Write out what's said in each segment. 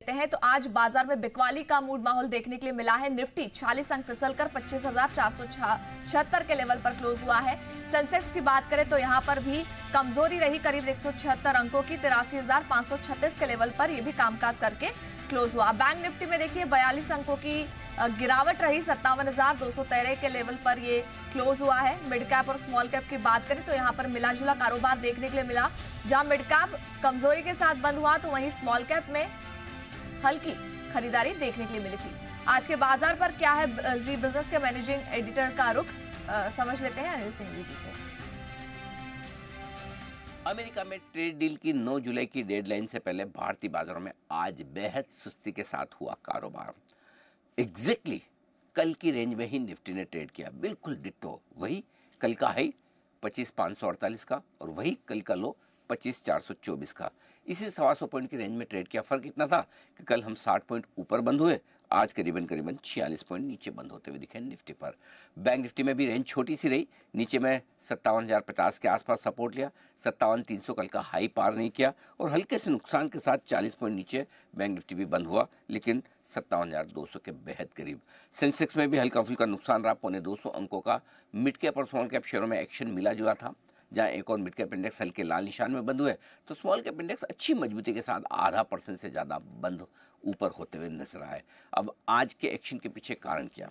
लेते हैं तो आज बाजार में बिकवाली का मूड माहौल देखने के लिए मिला है। निफ्टी 40 अंक फिसलकर 25,476 के लेवल पर क्लोज हुआ है। सेंसेक्स की बात करें तो यहां पर भी कमजोरी रही, करीब 176 अंकों की 83,536 के लेवल पर यह भी कामकाज करके क्लोज हुआ। बैंक निफ्टी में देखिए 42 अंकों की गिरावट रही, 57,213 के लेवल पर ये क्लोज हुआ है। मिड कैप और स्मॉल कैप की बात करें तो यहाँ पर मिला जुला कारोबार देखने के लिए मिला। जहां मिड कैप कमजोरी के साथ बंद हुआ तो वहीं स्मॉल कैप में हल्की खरीदारी देखने के लिए मिली थी। आज के बाजार पर क्या है जी बिजनेस के मैनेजिंग एडिटर का रुख, समझ लेते हैं अनिल सिंह जी से। अमेरिका में ट्रेड डील की 9 जुलाई की डेडलाइन से पहले भारतीय बाजारों में आज बेहद सुस्ती के साथ हुआ कारोबार। एग्जैक्टली कल की रेंज में ही निफ्टी ने ट्रेड किया, बिल्कुल डिट्टो वही कल का हाई 25,548 का और वही कल का लो 25,424 का। इसी 125 पॉइंट की रेंज में ट्रेड किया। फर्क इतना था कि कल हम 60 पॉइंट ऊपर बंद हुए, आज करीबन 46 पॉइंट नीचे बंद होते हुए दिखे निफ्टी पर। बैंक निफ्टी में भी रेंज छोटी सी रही, नीचे में 57,050 के आसपास सपोर्ट लिया, 57,300 कल का हाई पार नहीं किया और हल्के से नुकसान के साथ 40 पॉइंट नीचे बैंक निफ्टी भी बंद हुआ, लेकिन 57,200 के बेहद करीब। सेंसेक्स में भी हल्का फुल्का नुकसान रहा, 250 अंकों का। मिड कैप और स्मॉल कैप शेयरों में एक्शन मिला जुला था। जहां एक और मिड कैप इंडेक्स हल्के लाल निशान में बंद हुए तो स्मॉल कैप इंडेक्स अच्छी मजबूती के साथ 0.5% से ज़्यादा बंद ऊपर होते हुए नजर आए। अब आज के एक्शन के पीछे कारण क्या?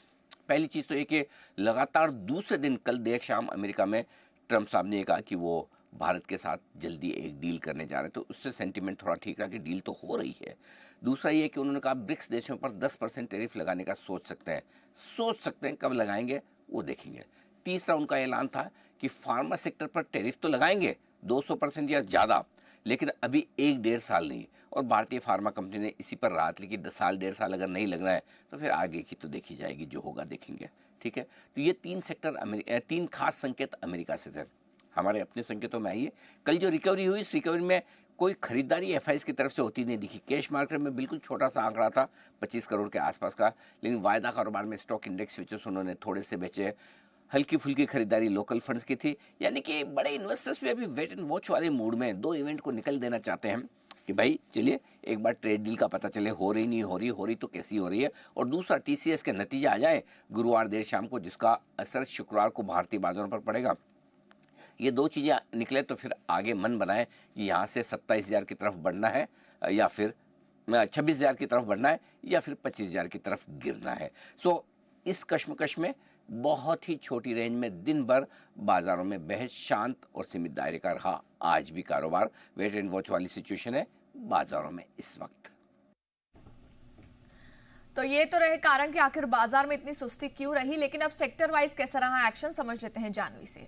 पहली चीज़ तो ये कि लगातार दूसरे दिन कल देर शाम अमेरिका में ट्रंप साहब ने कहा कि वो भारत के साथ जल्दी एक डील करने जा रहे हैं, तो उससे सेंटीमेंट थोड़ा ठीक रहा कि डील तो हो रही है। दूसरा ये कि उन्होंने कहा ब्रिक्स देशों पर 10% टैरिफ लगाने का सोच सकते हैं, कब लगाएंगे वो देखेंगे। तीसरा उनका ऐलान था कि फार्मा सेक्टर पर टैरिफ तो लगाएंगे 200% या ज़्यादा, लेकिन अभी 1-1.5 साल नहीं, और भारतीय फार्मा कंपनी ने इसी पर राहत ली कि 10 साल 1.5 साल अगर नहीं लग रहा है तो फिर आगे की तो देखी जाएगी, जो होगा देखेंगे। ठीक है, तो ये 3 खास संकेत अमेरिका से थे। हमारे अपने संकेतों में आइए, कल जो रिकवरी हुई इस रिकवरी में कोई खरीदारी एफआईज की तरफ से होती नहीं दिखी। कैश मार्केट में बिल्कुल छोटा सा आंकड़ा था 25 करोड़ के आसपास का, लेकिन वायदा कारोबार में स्टॉक इंडेक्स फ्यूचर्स उन्होंने थोड़े से बेचे। हल्की फुल्की खरीदारी लोकल फंड्स की थी, यानी कि बड़े इन्वेस्टर्स भी अभी वेट एंड वॉच वाले मूड में 2 इवेंट को निकल देना चाहते हैं कि भाई चलिए एक बार ट्रेड डील का पता चले, हो रही नहीं हो रही तो कैसी हो रही है, और दूसरा टीसीएस के नतीजा आ जाए गुरुवार देर शाम को, जिसका असर शुक्रवार को भारतीय बाजारों पर पड़ेगा। ये 2 चीज़ें निकले तो फिर आगे मन बनाए कि यहाँ से 27,000 की तरफ बढ़ना है या फिर 26,000 की तरफ बढ़ना है या फिर 25,000 की तरफ गिरना है। सो इस कश्मकश में बहुत ही छोटी रेंज में दिन भर बाजारों में बेहद शांत और सीमित दायरे का रहा आज भी कारोबार। वेट एंड वॉच वाली सिचुएशन है बाजारों में इस वक्त। तो ये तो रहे कारण कि आखिर बाजार में इतनी सुस्ती क्यों रही, लेकिन अब सेक्टर वाइज कैसा रहा एक्शन समझ लेते हैं जानवी से।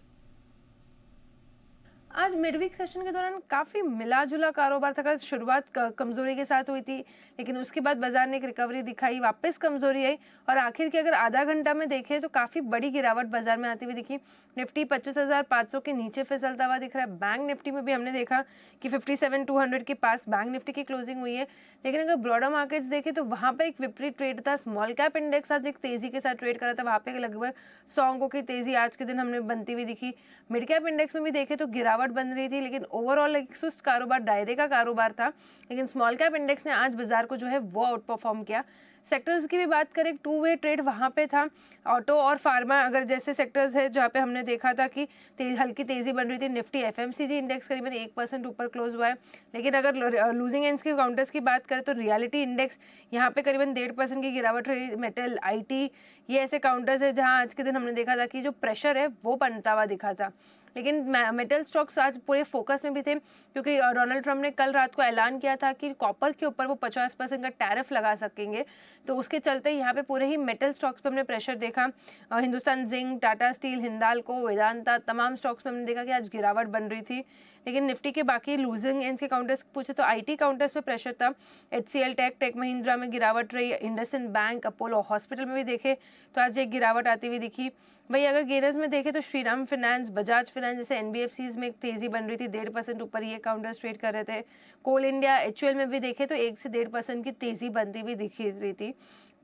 आज मिडवीक सेशन के दौरान काफ़ी मिला जुला कारोबार था। शुरुआत कमजोरी के साथ हुई थी, लेकिन उसके बाद बाजार ने एक रिकवरी दिखाई, वापस कमजोरी आई और आखिर के अगर आधा घंटा में देखें तो काफ़ी बड़ी गिरावट बाजार में आती हुई दिखी। निफ्टी 25,500 के नीचे फिसलता हुआ दिख रहा है। बैंक निफ्टी में भी हमने देखा कि 57,200 के पास बैंक निफ्टी की क्लोजिंग हुई है, लेकिन अगर ब्रॉडर मार्केट्स देखें तो वहाँ पर एक विपरीत ट्रेड था। स्मॉल कैप इंडेक्स आज एक तेजी के साथ ट्रेड कर रहा था, वहाँ पे लगभग 100 अंकों की तेजी आज के दिन हमने बनती हुई दिखी। मिड कैप इंडेक्स में भी देखें तो गिरावट बन रही थी, लेकिन ओवरऑल एक सुस्त कारोबार, दायरे का कारोबार था। लेकिन स्मॉल कैप इंडेक्स ने आज बाजार को जो है वो आउट परफॉर्म किया। सेक्टर्स की भी बात करें, 2 वे ट्रेड वहाँ पे था। ऑटो और फार्मा अगर जैसे सेक्टर्स है जहाँ पे हमने देखा था कि हल्की तेजी बन रही थी। निफ्टी एफएमसीजी इंडेक्स करीबन 1% ऊपर क्लोज हुआ है, लेकिन अगर लूजिंग एंड्स के काउंटर्स की बात करें तो रियलिटी इंडेक्स यहाँ पे करीबन 1.5% की गिरावट रही। मेटल, आईटी, ये ऐसे काउंटर्स है जहाँ आज के दिन हमने देखा था कि जो प्रेशर है वो बनता हुआ दिखा था। लेकिन मेटल स्टॉक्स आज पूरे फोकस में भी थे, क्योंकि डोनाल्ड ट्रंप ने कल रात को ऐलान किया था कि कॉपर के ऊपर वो 50% का टैरिफ लगा सकेंगे, तो उसके चलते यहाँ पे पूरे ही मेटल स्टॉक्स पे हमने प्रेशर देखा। हिंदुस्तान जिंक, टाटा स्टील, हिंदाल्को, वेदांता, तमाम स्टॉक्स में हमने देखा कि आज गिरावट बन रही थी। लेकिन निफ्टी के बाकी लूजिंग एंड्स के काउंटर्स पूछे तो आईटी काउंटर्स पे प्रेशर था। एचसीएल, टेक महिंद्रा में गिरावट रही। इंडसइंड बैंक, अपोलो हॉस्पिटल में भी देखे तो आज एक गिरावट आती हुई दिखी। वही अगर गेनर्स में देखें तो श्रीराम फाइनेंस, बजाज फाइनेंस जैसे एनबीएफसीज में एक तेजी बन रही थी, 1.5% ऊपर ये काउंटर्स ट्रेड कर रहे थे। कोल इंडिया, एचयूएल में भी देखें तो 1 से 1.5% की तेजी बनती हुई दिख रही थी।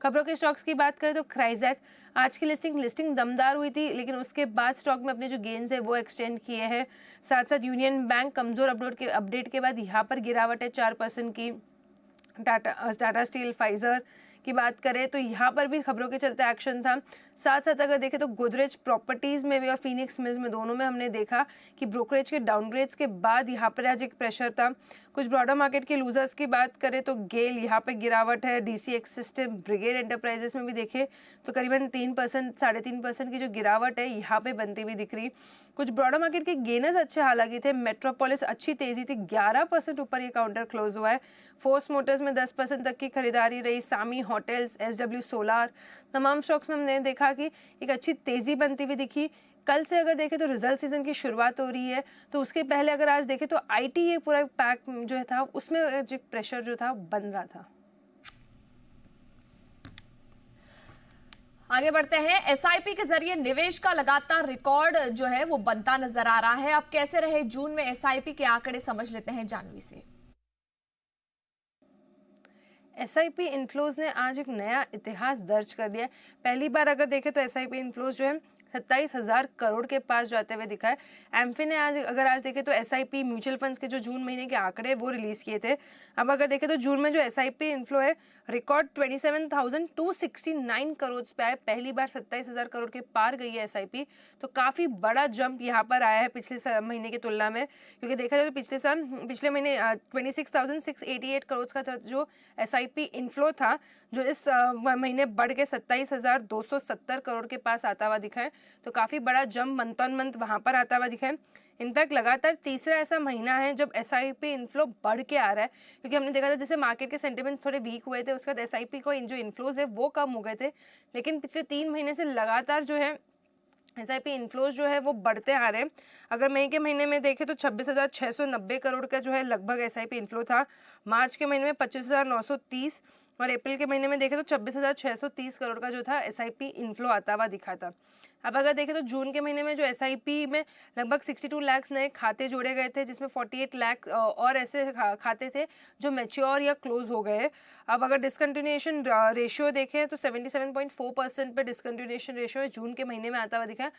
खबरों के स्टॉक्स की बात करें तो क्राइजैक आज की लिस्टिंग दमदार हुई थी, लेकिन उसके बाद स्टॉक में अपने जो गेन्स है वो एक्सटेंड किए हैं। साथ साथ यूनियन बैंक कमजोर अपडेट के बाद यहाँ पर गिरावट है 4% की। टाटा स्टील, फाइजर की बात करें तो यहाँ पर भी खबरों के चलते एक्शन था। साथ साथ अगर देखें तो गोदरेज प्रॉपर्टीज में भी और फिनिक्स मिल्स में, दोनों में हमने देखा कि ब्रोकरेज के डाउनग्रेड्स के बाद यहाँ पर आज एक प्रेशर था। कुछ ब्रॉडर मार्केट के लूजर्स की बात करें तो गेल यहाँ पे गिरावट है, डीसीएक्स सिस्टम, ब्रिगेड एंटरप्राइजेस में भी देखें तो करीबन 3%, 3.5% की जो गिरावट है यहाँ पे बनती हुई दिख रही। कुछ ब्रॉडर मार्केट के गेनर्स अच्छे हालांकि थे, मेट्रोपोलिस अच्छी तेजी थी, 11% ऊपर ये काउंटर क्लोज हुआ है। फोर्स मोटर्स में 10% तक की खरीदारी रही। सामी होटल्स, एसडब्ल्यू सोलार, तमाम स्टॉक्स में हमने देखा कि एक अच्छी तेजी बनती हुई दिखी। कल से अगर देखें तो रिजल्ट सीजन की शुरुआत हो रही है, तो उसके पहले अगर आज देखें तो आईटी ये पूरा पैक जो था उसमें जो प्रेशर जो था बन रहा था। आगे बढ़ते हैं। एसआईपी के जरिए निवेश का लगातार रिकॉर्ड जो है वो बनता नजर आ रहा है। अब कैसे रहे जून में एसआईपी के आंकड़े, समझ लेते हैं जानवी से। एसआईपी इनफ्लोज ने आज एक नया इतिहास दर्ज कर दिया है। पहली बार अगर देखें तो एसआईपी इनफ्लोज जो है 27,000 करोड़ के पास जाते हुए दिखा है। एम्फी ने आज देखें तो एसआईपी म्यूचुअल फंड्स के जो जून महीने के आंकड़े वो रिलीज किए थे। अब अगर देखें तो जून में जो एसआईपी इनफ्लो है रिकॉर्ड 27,269 करोड़ पे आया। पहली बार 27,000 करोड़ के पार गई है एसआईपी, तो काफी बड़ा जंप यहाँ पर आया है पिछले महीने की तुलना में। क्योंकि देखा जाए तो पिछले महीने 26,688 करोड़ का जो एसआईपी इनफ्लो था, जो इस महीने बढ़ के 27,270 करोड़ के पास आता हुआ दिखा है। तो काफी बड़ा जंप मंथ ऑन मंथ वहां पर आता हुआ दिखा है। इनफैक्ट लगातार तीसरा ऐसा महीना है जब एसआईपी इनफ्लो बढ़ के आ रहा है। क्योंकि हमने देखा था जैसे मार्केट के सेंटिमेंट्स थोड़े वीक हुए थे, उसके बाद एसआईपी को जो इनफ्लोज है वो कम हो गए थे। लेकिन पिछले 3 महीने से लगातार जो है एसआईपी इनफ्लोज जो है वो बढ़ते आ रहे हैं। अगर मई के महीने में देखें तो 26,690 करोड़ का जो है लगभग एसआईपी इनफ्लो था। मार्च के महीने में 25,930 और अप्रैल के महीने में देखें तो 26,630 करोड़ का जो था एसआईपी इनफ्लो आता हुआ दिखा था। अब अगर देखें तो जून के महीने में जो एसआईपी में लगभग 62 लाख नए खाते जोड़े गए थे, जिसमें 48 लाख और ऐसे खाते थे जो मैच्योर या क्लोज हो गए। अब अगर डिसकंटिन्यूएशन रेशियो देखें तो 77.4% पे डिसकंटिन्यूएशन रेशियो है, जून के महीने में आता हुआ दिखा।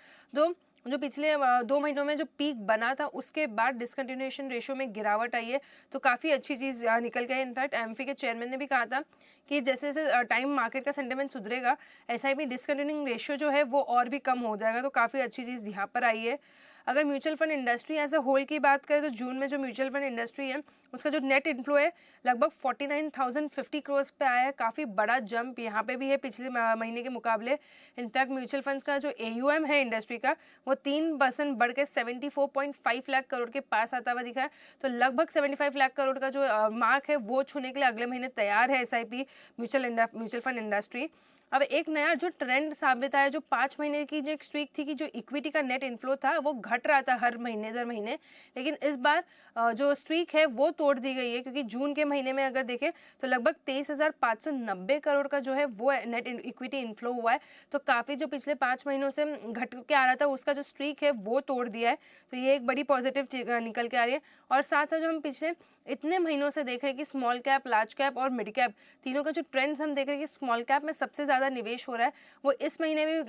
जो पिछले 2 महीनों में जो पीक बना था उसके बाद डिसकंटिन्यूएशन रेशियो में गिरावट आई है, तो काफ़ी अच्छी चीज़ निकल के। इनफैक्ट एम्फी के चेयरमैन ने भी कहा था कि जैसे जैसे टाइम मार्केट का सेंटिमेंट सुधरेगा, एसआईपी डिसकंटिन्यूइंग रेशियो जो है वो और भी कम हो जाएगा, तो काफ़ी अच्छी चीज़ यहाँ पर आई है। अगर mutual fund industry as a whole की बात करें तो जून में जो म्यूचुअल फंड इंडस्ट्री है उसका जो नेट इनफ्लो है लगभग 49,050 करोड़ पे आया है। काफ़ी बड़ा जंप यहाँ पे भी है पिछले महीने के मुकाबले। इनफैक्ट म्यूचुअल फंड्स का जो एयूएम है इंडस्ट्री का वो 3% बढ़ के 74.5 लाख करोड़ के पास आता हुआ दिखा है। तो लगभग 75 लाख करोड़ का जो मार्क है वो छूने के लिए अगले महीने तैयार है एसआईपी म्यूचुअल फंड इंडस्ट्री। अब एक नया जो ट्रेंड साबित आया, जो 5 महीने की जो एक स्ट्रीक थी कि जो इक्विटी का नेट इनफ्लो था वो घट रहा था हर महीने दर महीने, लेकिन इस बार जो स्ट्रीक है वो तोड़ दी गई है। क्योंकि जून के महीने में अगर देखें तो लगभग 23,590 करोड़ का जो है वो नेट इक्विटी इनफ्लो हुआ है। तो काफ़ी जो पिछले 5 महीनों से घट के आ रहा था उसका जो स्ट्रीक है वो तोड़ दिया है। तो ये एक बड़ी पॉजिटिव निकल के आ रही है। और साथ साथ जो हम पिछले इतने महीनों से देख रहे हैं कि स्मॉल कैप, लार्ज कैप और मिड कैप तीनों का जो ट्रेंड्स हम देख रहे हैं कि स्मॉल कैप में सबसे ज़्यादा निवेश हो रहा है, वो इस महीने में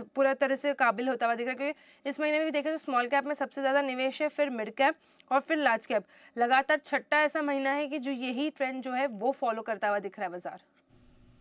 पूरा तरह से काबिल होता हुआ दिख रहा है। क्योंकि इस महीने में भी देखें तो स्मॉल कैप में सबसे ज़्यादा निवेश है, फिर मिड कैप और फिर लार्ज कैप। लगातार छठा ऐसा महीना है कि जो यही ट्रेंड जो है वो फॉलो करता हुआ दिख रहा है बाजार।